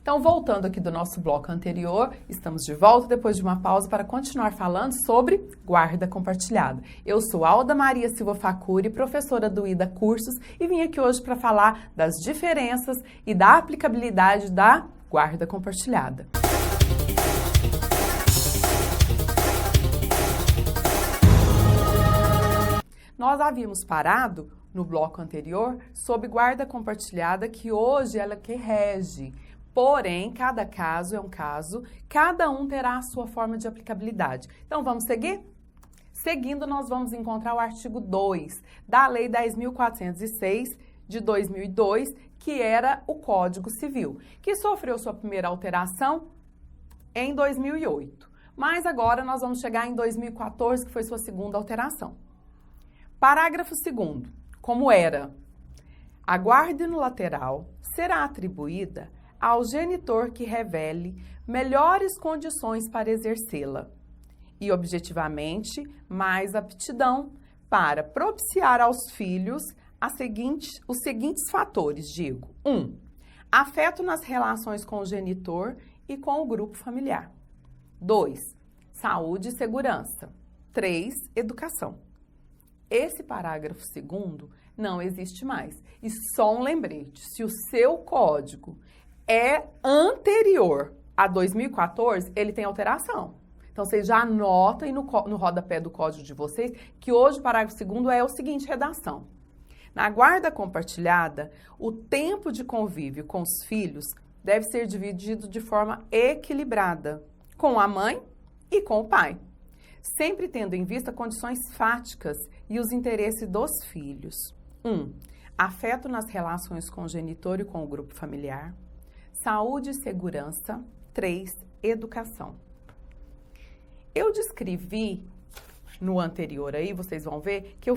Então, voltando aqui do nosso bloco anterior, estamos de volta depois de uma pausa para continuar falando sobre guarda compartilhada. Eu sou Alda Maria Silva Facuri, professora do IDA Cursos, e vim aqui hoje para falar das diferenças e da aplicabilidade da guarda compartilhada. Nós havíamos parado no bloco anterior sobre guarda compartilhada, que hoje ela que rege. Porém, cada caso é um caso, cada um terá a sua forma de aplicabilidade. Então, vamos seguir? Seguindo, nós vamos encontrar o artigo 2 da Lei 10.406 de 2002, que era o Código Civil, que sofreu sua primeira alteração em 2008. Mas agora nós vamos chegar em 2014, que foi sua segunda alteração. Parágrafo 2º, como era: a guarda unilateral será atribuída ao genitor que revele melhores condições para exercê-la e, objetivamente, mais aptidão para propiciar aos filhos os seguintes fatores, 1. Afeto nas relações com o genitor e com o grupo familiar. 2. Saúde e segurança. 3. Educação. Esse parágrafo 2º não existe mais. E só um lembrete, se o seu código é anterior a 2014, ele tem alteração. Então, vocês já anotem no rodapé do código de vocês que hoje o parágrafo 2º é o seguinte redação: na guarda compartilhada, o tempo de convívio com os filhos deve ser dividido de forma equilibrada com a mãe e com o pai, sempre tendo em vista condições fáticas e os interesses dos filhos. 1. Afeto nas relações com o genitor e com o grupo familiar. Saúde e segurança. 3. Educação. Eu descrevi no anterior aí, vocês vão ver que eu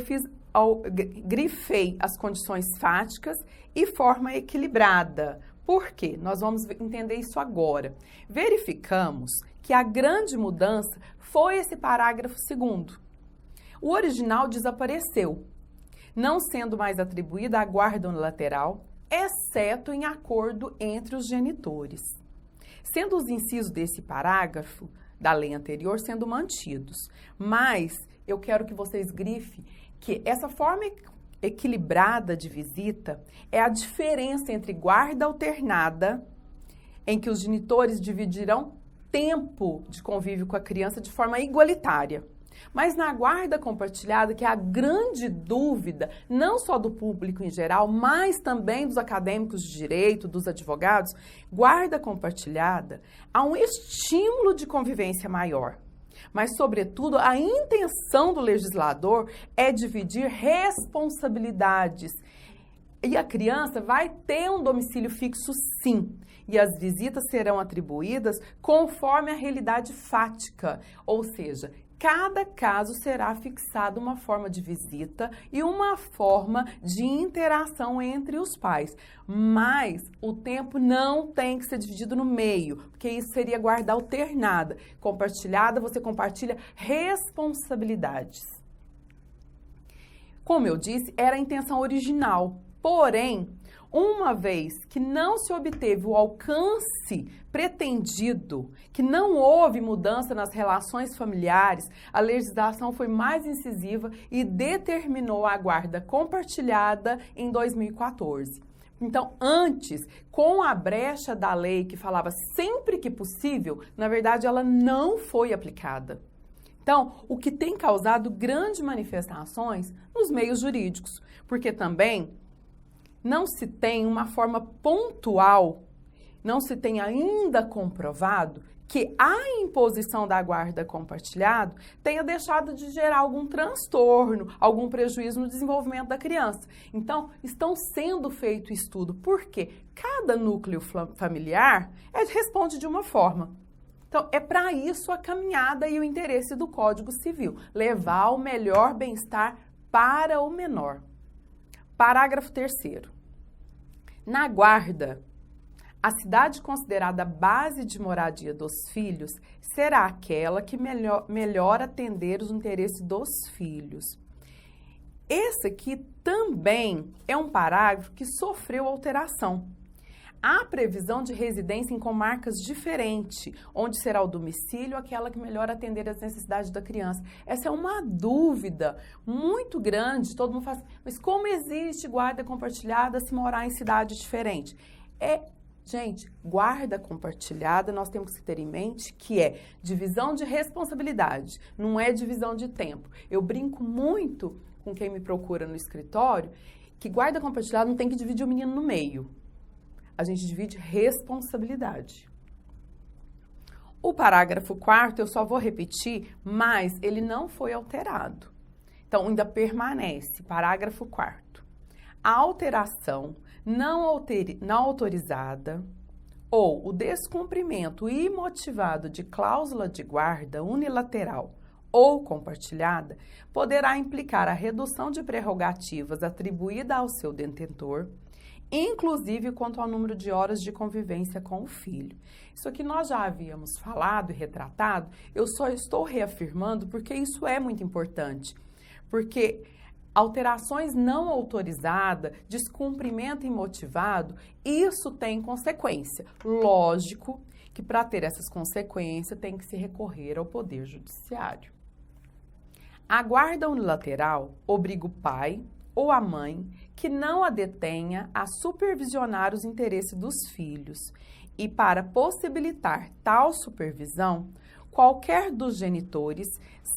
grifei as condições fáticas e forma equilibrada. Por quê? Nós vamos entender isso agora. Verificamos que a grande mudança foi esse parágrafo 2º. O original desapareceu, não sendo mais atribuída à guarda unilateral, exceto em acordo entre os genitores, sendo os incisos desse parágrafo da lei anterior sendo mantidos. Mas eu quero que vocês grifem que essa forma equilibrada de visita é a diferença entre guarda alternada, em que os genitores dividirão tempo de convívio com a criança de forma igualitária. Mas na guarda compartilhada, que é a grande dúvida, não só do público em geral, mas também dos acadêmicos de direito, dos advogados, guarda compartilhada, há um estímulo de convivência maior. Mas, sobretudo, a intenção do legislador é dividir responsabilidades. E a criança vai ter um domicílio fixo, sim. E as visitas serão atribuídas conforme a realidade fática, ou seja, cada caso será fixado uma forma de visita e uma forma de interação entre os pais. Mas o tempo não tem que ser dividido no meio, porque isso seria guarda alternada. Compartilhada, você compartilha responsabilidades. Como eu disse, era a intenção original. Porém, uma vez que não se obteve o alcance pretendido, que não houve mudança nas relações familiares, a legislação foi mais incisiva e determinou a guarda compartilhada em 2014. Então, antes, com a brecha da lei que falava sempre que possível, na verdade ela não foi aplicada. Então, o que tem causado grandes manifestações nos meios jurídicos, porque também não se tem uma forma pontual, não se tem ainda comprovado que a imposição da guarda compartilhada tenha deixado de gerar algum transtorno, algum prejuízo no desenvolvimento da criança. Então, estão sendo feito estudo, porque cada núcleo familiar responde de uma forma. Então, é para isso a caminhada e o interesse do Código Civil, levar o melhor bem-estar para o menor. Parágrafo 3º. Na guarda, a cidade considerada base de moradia dos filhos será aquela que melhor atender os interesses dos filhos. Esse aqui também é um parágrafo que sofreu alteração. Há previsão de residência em comarcas diferentes, onde será o domicílio aquela que melhor atender às necessidades da criança. Essa é uma dúvida muito grande, todo mundo fala, mas como existe guarda compartilhada se morar em cidade diferente? Gente, guarda compartilhada nós temos que ter em mente que é divisão de responsabilidade, não é divisão de tempo. Eu brinco muito com quem me procura no escritório que guarda compartilhada não tem que dividir o menino no meio. A gente divide responsabilidade. O parágrafo 4º eu só vou repetir, mas ele não foi alterado. Então, ainda permanece, parágrafo 4º. A alteração não autorizada ou o descumprimento imotivado de cláusula de guarda unilateral ou compartilhada poderá implicar a redução de prerrogativas atribuída ao seu detentor, inclusive quanto ao número de horas de convivência com o filho. Isso aqui nós já havíamos falado e retratado, eu só estou reafirmando porque isso é muito importante. Porque alterações não autorizadas, descumprimento imotivado, isso tem consequência. Lógico que para ter essas consequências tem que se recorrer ao Poder Judiciário. A guarda unilateral obriga o pai ou a mãe que não a detenha a supervisionar os interesses dos filhos e para possibilitar tal supervisão, qualquer dos genitores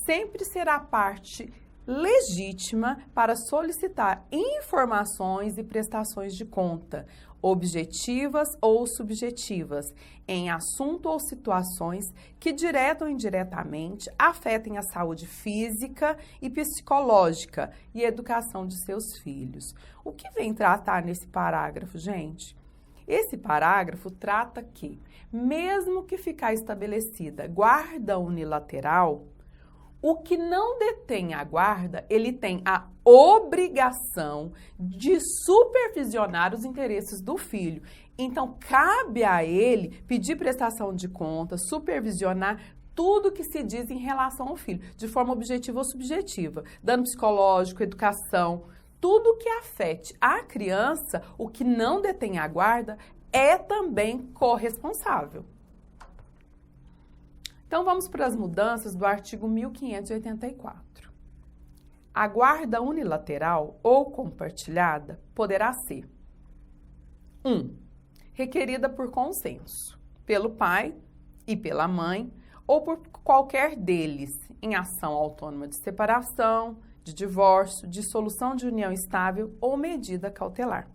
sempre será parte legítima para solicitar informações e prestações de conta, objetivas ou subjetivas, em assunto ou situações que direta ou indiretamente afetem a saúde física e psicológica e a educação de seus filhos. O que vem tratar nesse parágrafo, gente? Esse parágrafo trata que, mesmo que ficar estabelecida guarda unilateral, o que não detém a guarda, ele tem a obrigação de supervisionar os interesses do filho. Então, cabe a ele pedir prestação de contas, supervisionar tudo que se diz em relação ao filho, de forma objetiva ou subjetiva, dano psicológico, educação, tudo que afete a criança, o que não detém a guarda, é também corresponsável. Então, vamos para as mudanças do artigo 1584. A guarda unilateral ou compartilhada poderá ser 1. Requerida por consenso, pelo pai e pela mãe, ou por qualquer deles, em ação autônoma de separação, de divórcio, dissolução de união estável ou medida cautelar.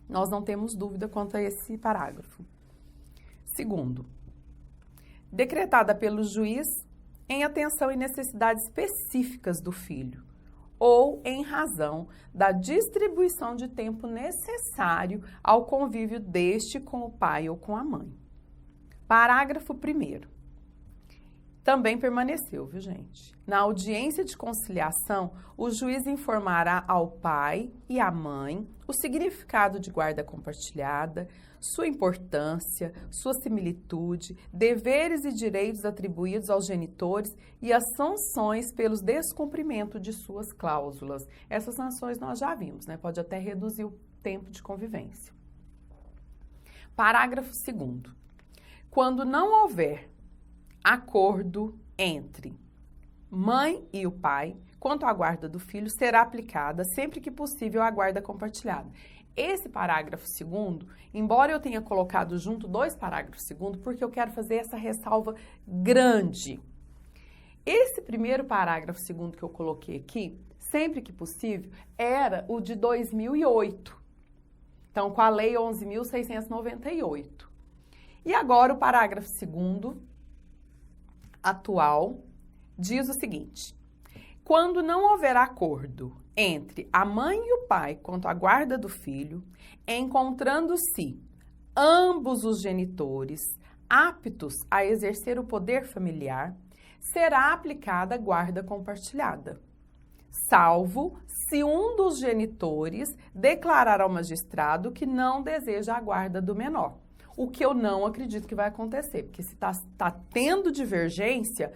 Nós não temos dúvida quanto a esse parágrafo. 2. Decretada pelo juiz em atenção e necessidades específicas do filho, ou em razão da distribuição de tempo necessário ao convívio deste com o pai ou com a mãe. Parágrafo 1º. Também permaneceu, viu, gente? Na audiência de conciliação, o juiz informará ao pai e à mãe o significado de guarda compartilhada, sua importância, sua similitude, deveres e direitos atribuídos aos genitores e as sanções pelos descumprimento de suas cláusulas. Essas sanções nós já vimos, né? Pode até reduzir o tempo de convivência. Parágrafo 2º. Quando não houver acordo entre mãe e o pai quanto à guarda do filho, será aplicada sempre que possível a guarda compartilhada. Esse parágrafo 2º, embora eu tenha colocado junto 2 parágrafos 2º, porque eu quero fazer essa ressalva grande. Esse primeiro parágrafo 2º que eu coloquei aqui, sempre que possível, era o de 2008. Então, com a Lei 11.698. E agora o parágrafo 2º atual diz o seguinte: quando não houver acordo entre a mãe e o pai quanto à guarda do filho, encontrando-se ambos os genitores aptos a exercer o poder familiar, será aplicada a guarda compartilhada, salvo se um dos genitores declarar ao magistrado que não deseja a guarda do menor. O que eu não acredito que vai acontecer, porque se está tendo divergência,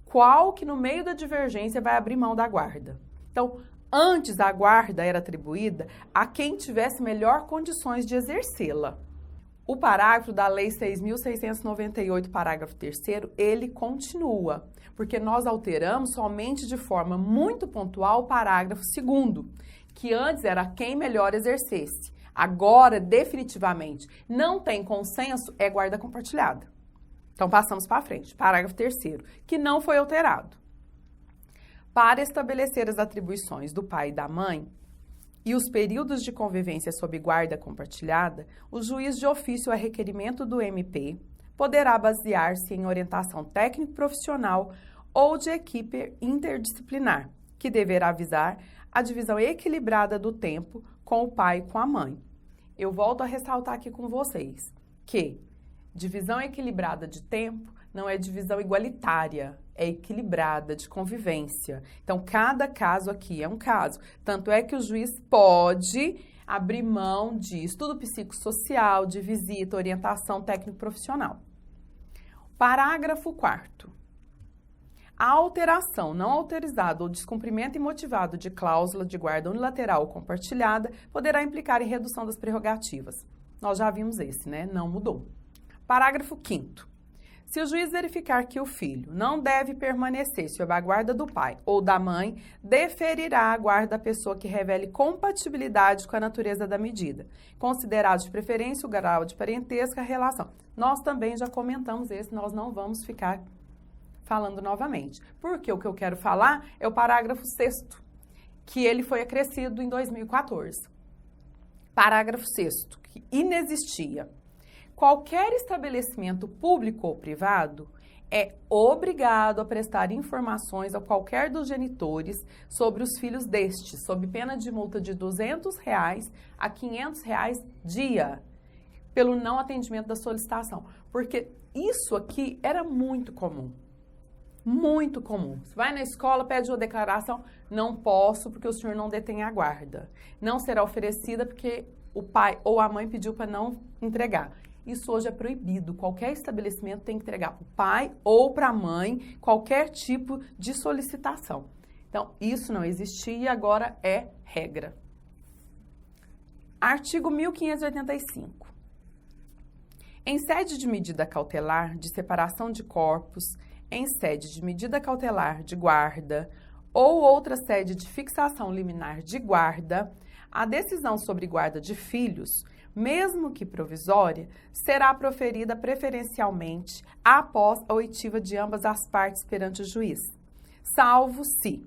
qual que no meio da divergência vai abrir mão da guarda? Então, Antes, a guarda era atribuída a quem tivesse melhor condições de exercê-la. O parágrafo da Lei 6.698, parágrafo 3º, ele continua, porque nós alteramos somente de forma muito pontual o parágrafo 2º, que antes era quem melhor exercesse. Agora, definitivamente, não tem consenso, é guarda compartilhada. Então, passamos para frente. Parágrafo 3º, que não foi alterado. Para estabelecer as atribuições do pai e da mãe e os períodos de convivência sob guarda compartilhada, o juiz de ofício a requerimento do MP poderá basear-se em orientação técnico-profissional ou de equipe interdisciplinar, que deverá visar a divisão equilibrada do tempo com o pai e com a mãe. Eu volto a ressaltar aqui com vocês que divisão equilibrada de tempo não é divisão igualitária, é equilibrada de convivência. Então, cada caso aqui é um caso. Tanto é que o juiz pode abrir mão de estudo psicossocial, de visita, orientação técnico-profissional. Parágrafo 4º. A alteração não autorizada ou descumprimento imotivado de cláusula de guarda unilateral ou compartilhada poderá implicar em redução das prerrogativas. Nós já vimos esse, né? Não mudou. Parágrafo 5º. Se o juiz verificar que o filho não deve permanecer sob a guarda do pai ou da mãe, deferirá a guarda da pessoa que revele compatibilidade com a natureza da medida, considerado de preferência o grau de parentesco e a relação. Nós também já comentamos esse, nós não vamos ficar falando novamente. Porque o que eu quero falar é o parágrafo 6º, que ele foi acrescido em 2014. Parágrafo 6º, que inexistia. Qualquer estabelecimento público ou privado é obrigado a prestar informações a qualquer dos genitores sobre os filhos destes, sob pena de multa de R$ 200 a R$ 500 dia, pelo não atendimento da solicitação. Porque isso aqui era muito comum. Muito comum. Você vai na escola, pede uma declaração, não posso porque o senhor não detém a guarda. Não será oferecida porque o pai ou a mãe pediu para não entregar. Isso hoje é proibido. Qualquer estabelecimento tem que entregar para o pai ou para a mãe qualquer tipo de solicitação. Então, isso não existia e agora é regra. Artigo 1585. Em sede de medida cautelar de separação de corpos, em sede de medida cautelar de guarda ou outra sede de fixação liminar de guarda, a decisão sobre guarda de filhos, mesmo que provisória, será proferida preferencialmente após a oitiva de ambas as partes perante o juiz, salvo se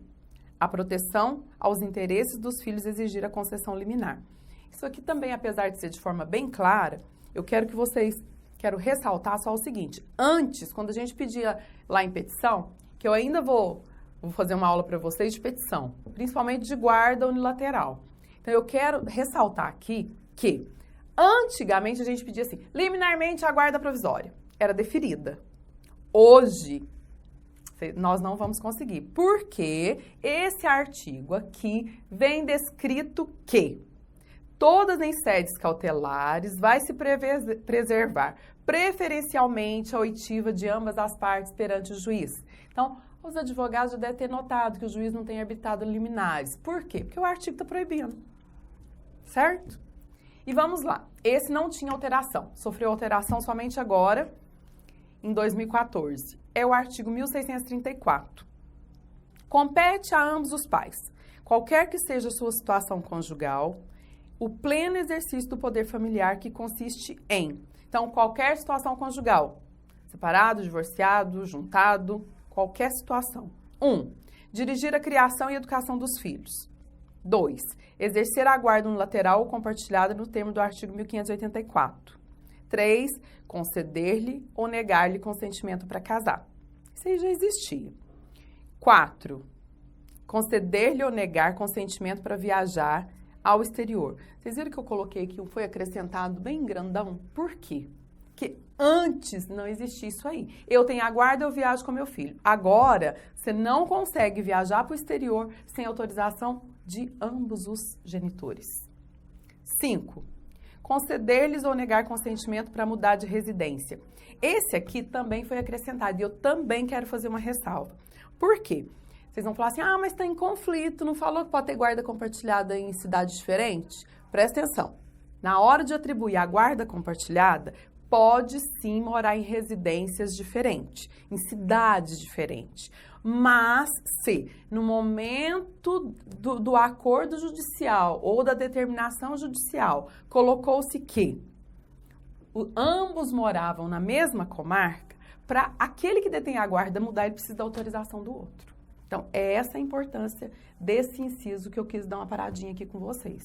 a proteção aos interesses dos filhos exigir a concessão liminar. Isso aqui também, apesar de ser de forma bem clara, eu quero que vocês, quero ressaltar só o seguinte, antes, quando a gente pedia lá em petição, que eu ainda vou fazer uma aula para vocês de petição, principalmente de guarda unilateral. Então, eu quero ressaltar aqui que antigamente a gente pedia assim, liminarmente a guarda provisória era deferida. Hoje, nós não vamos conseguir, porque esse artigo aqui vem descrito que todas em sedes cautelares vai se preservar preferencialmente a oitiva de ambas as partes perante o juiz. Então, os advogados já devem ter notado que o juiz não tem arbitrado liminares. Por quê? Porque o artigo está proibindo, certo? E vamos lá, esse não tinha alteração, sofreu alteração somente agora, em 2014. É o artigo 1634. Compete a ambos os pais, qualquer que seja a sua situação conjugal, o pleno exercício do poder familiar que consiste em, então, qualquer situação conjugal, separado, divorciado, juntado, qualquer situação. 1. Dirigir a criação e educação dos filhos. 2. Exercer a guarda unilateral ou compartilhada no termo do artigo 1584. 3. Conceder-lhe ou negar-lhe consentimento para casar. Isso aí já existia. 4. Conceder-lhe ou negar consentimento para viajar ao exterior. Vocês viram que eu coloquei aqui, foi acrescentado bem grandão? Por quê? Porque antes não existia isso aí. Eu tenho a guarda, eu viajo com meu filho. Agora, você não consegue viajar para o exterior sem autorização de ambos os genitores. 5. Conceder-lhes ou negar consentimento para mudar de residência. Esse aqui também foi acrescentado e eu também quero fazer uma ressalva. Por quê? Vocês vão falar assim, ah, mas está em conflito, não falou que pode ter guarda compartilhada em cidade diferente? Presta atenção, na hora de atribuir a guarda compartilhada, pode sim morar em residências diferentes, em cidades diferentes. Mas se no momento do acordo judicial ou da determinação judicial colocou-se que ambos moravam na mesma comarca, para aquele que detém a guarda mudar, ele precisa da autorização do outro. Então, é essa a importância desse inciso que eu quis dar uma paradinha aqui com vocês.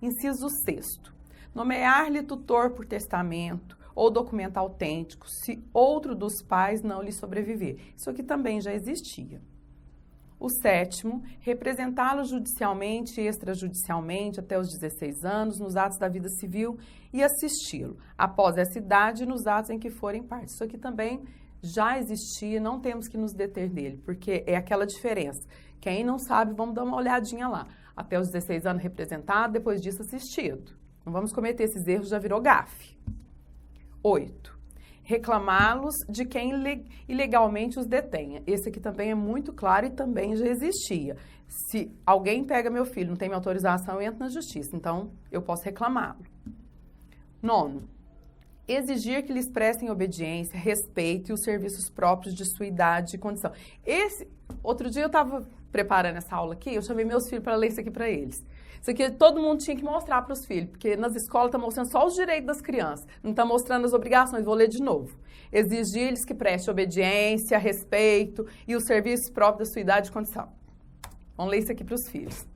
Inciso 6º. Nomear-lhe tutor por testamento ou documento autêntico, se outro dos pais não lhe sobreviver. Isso aqui também já existia. O 7º, representá-lo judicialmente e extrajudicialmente até os 16 anos nos atos da vida civil e assisti-lo, após essa idade, nos atos em que forem parte. Isso aqui também já existia, não temos que nos deter nele, porque é aquela diferença. Quem não sabe, vamos dar uma olhadinha lá. Até os 16 anos representado, depois disso assistido. Não vamos cometer esses erros, já virou gafe. 8. Reclamá-los de quem ilegalmente os detenha. Esse aqui também é muito claro e também já existia. Se alguém pega meu filho, não tem minha autorização, eu entro na justiça. Então, eu posso reclamá-lo. 9. Exigir que lhes prestem obediência, respeito e os serviços próprios de sua idade e condição. Outro dia eu estava preparando essa aula aqui, eu chamei meus filhos para ler isso aqui para eles. Isso aqui todo mundo tinha que mostrar para os filhos, porque nas escolas está mostrando só os direitos das crianças, não está mostrando as obrigações. Vou ler de novo. Exigir-lhes que prestem obediência, respeito e os serviços próprios da sua idade e condição. Vamos ler isso aqui para os filhos.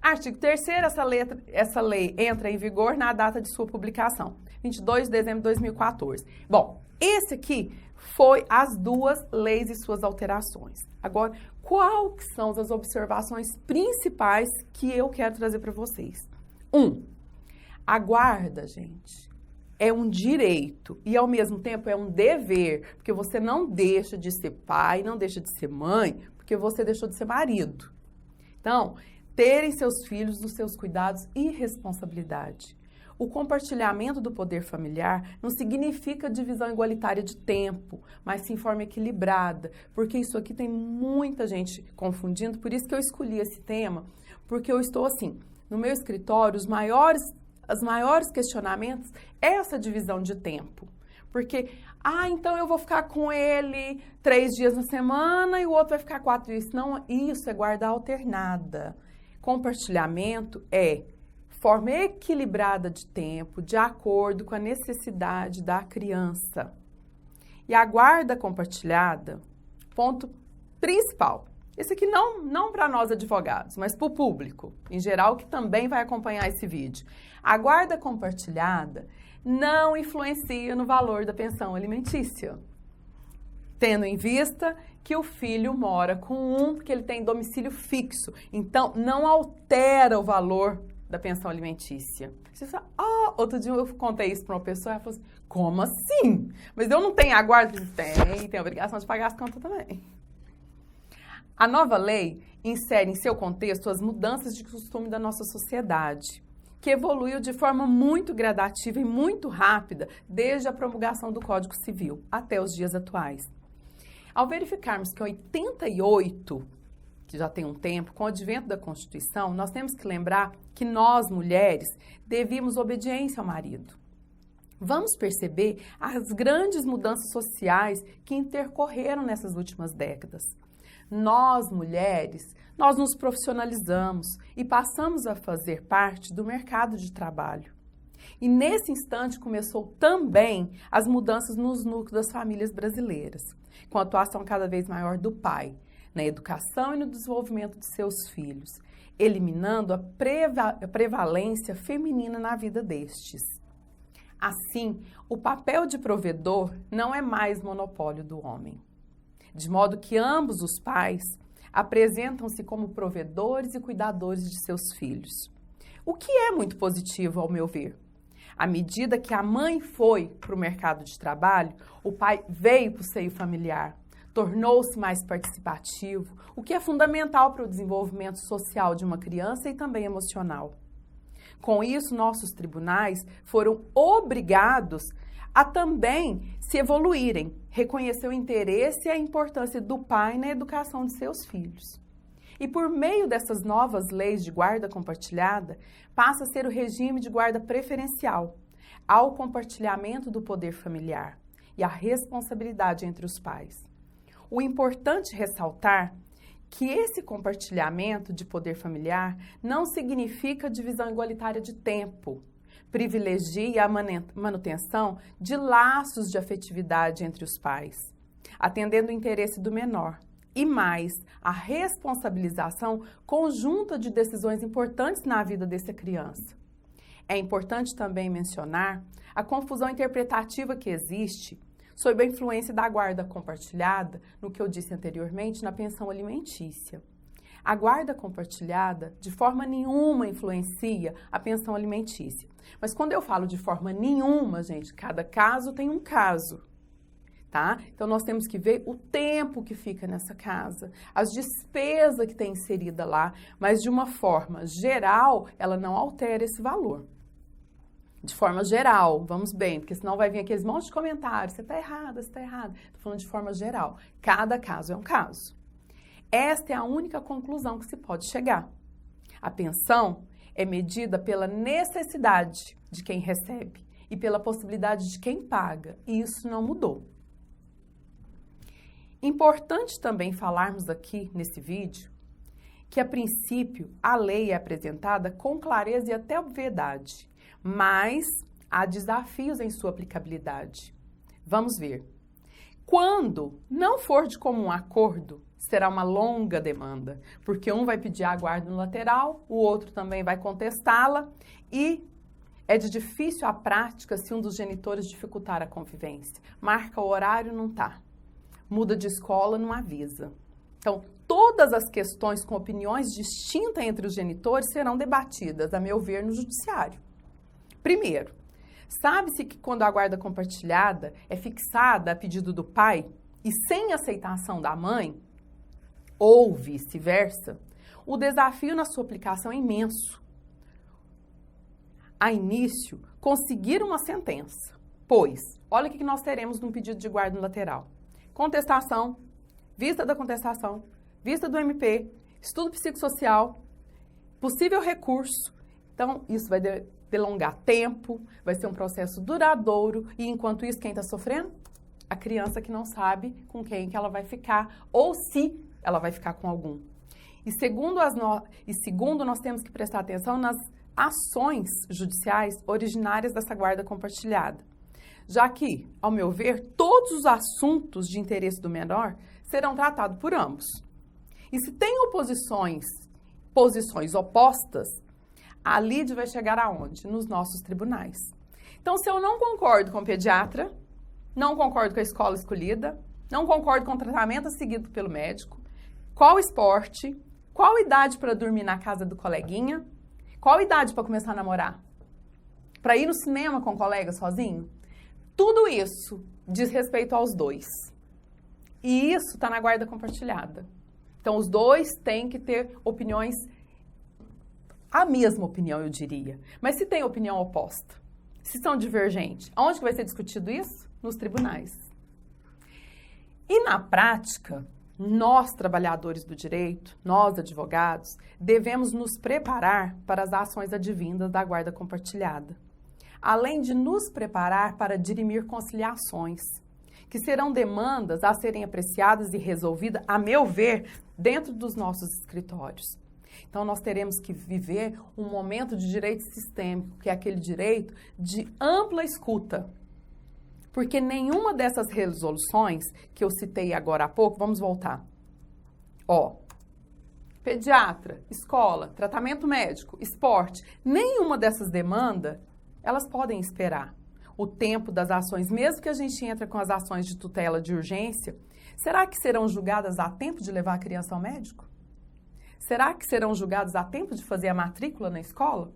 Artigo 3º, essa lei entra em vigor na data de sua publicação, 22 de dezembro de 2014. Bom, esse aqui foi as duas leis e suas alterações. Agora, quais são as observações principais que eu quero trazer para vocês? 1. A guarda, gente, é um direito e, ao mesmo tempo, é um dever, porque você não deixa de ser pai, não deixa de ser mãe, porque você deixou de ser marido. Então, terem seus filhos nos seus cuidados e responsabilidade. O compartilhamento do poder familiar não significa divisão igualitária de tempo, mas sim forma equilibrada, porque isso aqui tem muita gente confundindo, por isso que eu escolhi esse tema, porque eu estou assim, no meu escritório, os maiores questionamentos é essa divisão de tempo. Porque, então eu vou ficar com ele 3 dias na semana e o outro vai ficar 4 dias. Não, isso é guarda alternada. Compartilhamento é forma equilibrada de tempo, de acordo com a necessidade da criança. E a guarda compartilhada, ponto principal. Esse aqui não para nós advogados, mas para o público, em geral, que também vai acompanhar esse vídeo. A guarda compartilhada não influencia no valor da pensão alimentícia, tendo em vista que o filho mora com porque ele tem domicílio fixo. Então, não altera o valor da pensão alimentícia. Você fala, outro dia eu contei isso para uma pessoa, ela falou assim, como assim? Mas eu não tenho a guarda? Tem a obrigação de pagar as contas também. A nova lei insere em seu contexto as mudanças de costume da nossa sociedade, que evoluiu de forma muito gradativa e muito rápida desde a promulgação do Código Civil até os dias atuais. Ao verificarmos que em 88, que já tem um tempo, com o advento da Constituição, nós temos que lembrar que nós, mulheres, devíamos obediência ao marido. Vamos perceber as grandes mudanças sociais que intercorreram nessas últimas décadas. Nós, mulheres, nós nos profissionalizamos e passamos a fazer parte do mercado de trabalho. E nesse instante começou também as mudanças nos núcleos das famílias brasileiras, com a atuação cada vez maior do pai, na educação e no desenvolvimento de seus filhos, eliminando a prevalência feminina na vida destes. Assim, o papel de provedor não é mais monopólio do homem, de modo que ambos os pais apresentam-se como provedores e cuidadores de seus filhos. O que é muito positivo, ao meu ver. À medida que a mãe foi para o mercado de trabalho, o pai veio para o seio familiar, tornou-se mais participativo, o que é fundamental para o desenvolvimento social de uma criança e também emocional. Com isso, nossos tribunais foram obrigados a também se evoluírem, reconhecer o interesse e a importância do pai na educação de seus filhos. E por meio dessas novas leis de guarda compartilhada, passa a ser o regime de guarda preferencial, ao compartilhamento do poder familiar e a responsabilidade entre os pais. O importante ressaltar que esse compartilhamento de poder familiar não significa divisão igualitária de tempo, privilegia a manutenção de laços de afetividade entre os pais, atendendo o interesse do menor, e mais, a responsabilização conjunta de decisões importantes na vida dessa criança. É importante também mencionar a confusão interpretativa que existe sob a influência da guarda compartilhada, no que eu disse anteriormente, na pensão alimentícia. A guarda compartilhada, de forma nenhuma, influencia a pensão alimentícia. Mas quando eu falo de forma nenhuma, gente, cada caso tem um caso, tá? Então, nós temos que ver o tempo que fica nessa casa, as despesas que tem inserida lá, mas de uma forma geral, ela não altera esse valor. De forma geral, vamos bem, porque senão vai vir aqueles monte de comentários, você está errada, você está errada. Estou falando de forma geral, cada caso é um caso. Esta é a única conclusão que se pode chegar. A pensão é medida pela necessidade de quem recebe e pela possibilidade de quem paga, e isso não mudou. Importante também falarmos aqui nesse vídeo que, a princípio, a lei é apresentada com clareza e até obviedade, mas há desafios em sua aplicabilidade. Vamos ver. Quando não for de comum acordo, será uma longa demanda, porque um vai pedir a guarda no lateral, o outro também vai contestá-la e é de difícil a prática se um dos genitores dificultar a convivência. Marca o horário, não tá. Muda de escola, não avisa. Então, todas as questões com opiniões distintas entre os genitores serão debatidas, a meu ver, no judiciário. Primeiro, sabe-se que quando a guarda compartilhada é fixada a pedido do pai e sem aceitação da mãe, ou vice-versa, o desafio na sua aplicação é imenso. A início, conseguir uma sentença, pois, olha o que nós teremos num pedido de guarda no lateral. Contestação, vista da contestação, vista do MP, estudo psicossocial, possível recurso. Então, isso vai delongar tempo, vai ser um processo duradouro e, enquanto isso, quem está sofrendo? A criança que não sabe com quem que ela vai ficar ou se ela vai ficar com algum. E segundo, nós temos que prestar atenção nas ações judiciais originárias dessa guarda compartilhada, já que, ao meu ver, todos os assuntos de interesse do menor serão tratados por ambos. E se tem posições opostas, a lide vai chegar aonde? Nos nossos tribunais. Então, se eu não concordo com o pediatra, não concordo com a escola escolhida, não concordo com o tratamento seguido pelo médico, qual esporte, qual idade para dormir na casa do coleguinha, qual idade para começar a namorar, para ir no cinema com o colega sozinho, tudo isso diz respeito aos dois. E isso está na guarda compartilhada. Então, os dois têm que ter opiniões, a mesma opinião, eu diria. Mas se tem opinião oposta, se são divergentes, aonde que vai ser discutido isso? Nos tribunais. E na prática, nós, trabalhadores do direito, nós, advogados, devemos nos preparar para as ações advindas da guarda compartilhada, além de nos preparar para dirimir conciliações, que serão demandas a serem apreciadas e resolvidas, a meu ver, dentro dos nossos escritórios. Então, nós teremos que viver um momento de direito sistêmico, que é aquele direito de ampla escuta. Porque nenhuma dessas resoluções que eu citei agora há pouco, vamos voltar. Pediatra, escola, tratamento médico, esporte, nenhuma dessas demandas, elas podem esperar. O tempo das ações, mesmo que a gente entre com as ações de tutela de urgência, será que serão julgadas a tempo de levar a criança ao médico? Será que serão julgadas a tempo de fazer a matrícula na escola?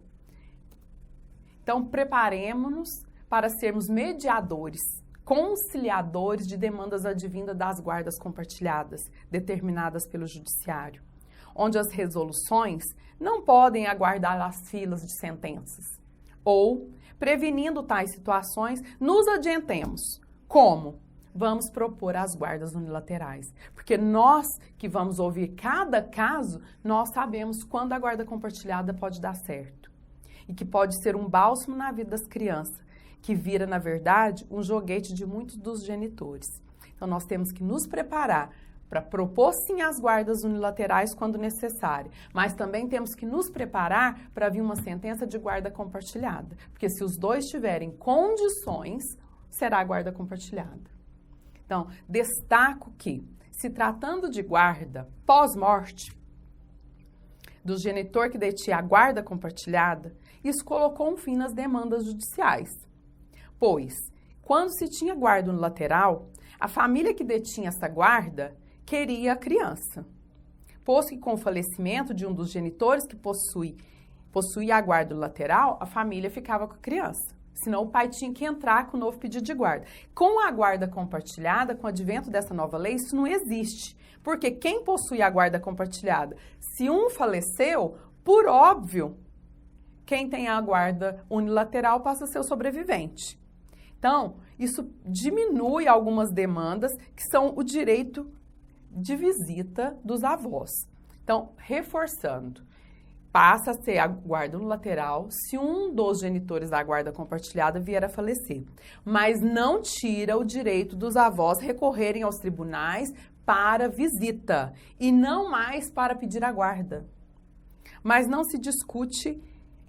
Então, preparemos-nos para sermos mediadores, conciliadores de demandas advindas das guardas compartilhadas, determinadas pelo judiciário, onde as resoluções não podem aguardar as filas de sentenças, ou Prevenindo tais situações, nos adiantemos. Como? Vamos propor as guardas unilaterais, porque nós que vamos ouvir cada caso, nós sabemos quando a guarda compartilhada pode dar certo e que pode ser um bálsamo na vida das crianças, que vira, na verdade, um joguete de muitos dos genitores. Então, nós temos que nos preparar para propor, sim, as guardas unilaterais quando necessário, mas também temos que nos preparar para vir uma sentença de guarda compartilhada, porque se os dois tiverem condições, será a guarda compartilhada. Então, destaco que, se tratando de guarda pós-morte, do genitor que detinha a guarda compartilhada, isso colocou um fim nas demandas judiciais. Pois, quando se tinha guarda unilateral, a família que detinha essa guarda queria a criança. Pois que com o falecimento de um dos genitores que possuía a guarda unilateral, a família ficava com a criança. Senão o pai tinha que entrar com o novo pedido de guarda. Com a guarda compartilhada, com o advento dessa nova lei, isso não existe. Porque quem possui a guarda compartilhada, se um faleceu, por óbvio, quem tem a guarda unilateral passa a ser o sobrevivente. Então, isso diminui algumas demandas que são o direito de visita dos avós. Então, reforçando, passa a ser a guarda unilateral se um dos genitores da guarda compartilhada vier a falecer. Mas não tira o direito dos avós recorrerem aos tribunais para visita e não mais para pedir a guarda. Mas não se discute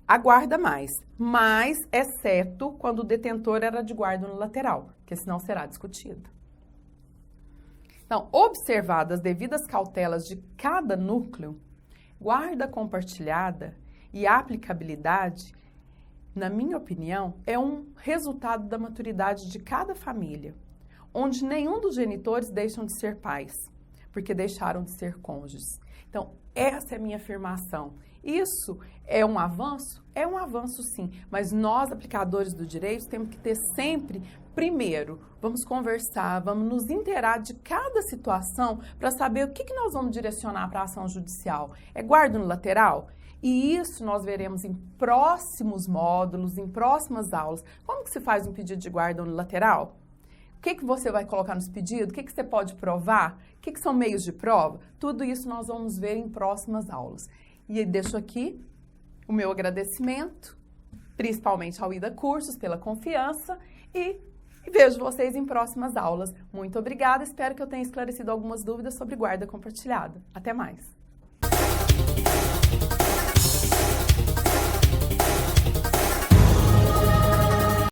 a guarda mais, mas exceto quando o detentor era de guarda unilateral, que senão será discutido. Então, observadas as devidas cautelas de cada núcleo, guarda compartilhada e aplicabilidade, na minha opinião, é um resultado da maturidade de cada família, onde nenhum dos genitores deixam de ser pais, porque deixaram de ser cônjuges. Então, essa é a minha afirmação. Isso é um avanço? É um avanço, sim, mas nós, aplicadores do direito, temos que ter sempre, primeiro, vamos conversar, vamos nos inteirar de cada situação para saber o que nós vamos direcionar para a ação judicial. É guarda unilateral? E isso nós veremos em próximos módulos, em próximas aulas. Como que se faz um pedido de guarda unilateral? O que você vai colocar nos pedidos? O que você pode provar? O que são meios de prova? Tudo isso nós vamos ver em próximas aulas. E deixo aqui o meu agradecimento, principalmente ao Ida Cursos, pela confiança e vejo vocês em próximas aulas. Muito obrigada, espero que eu tenha esclarecido algumas dúvidas sobre guarda compartilhada. Até mais!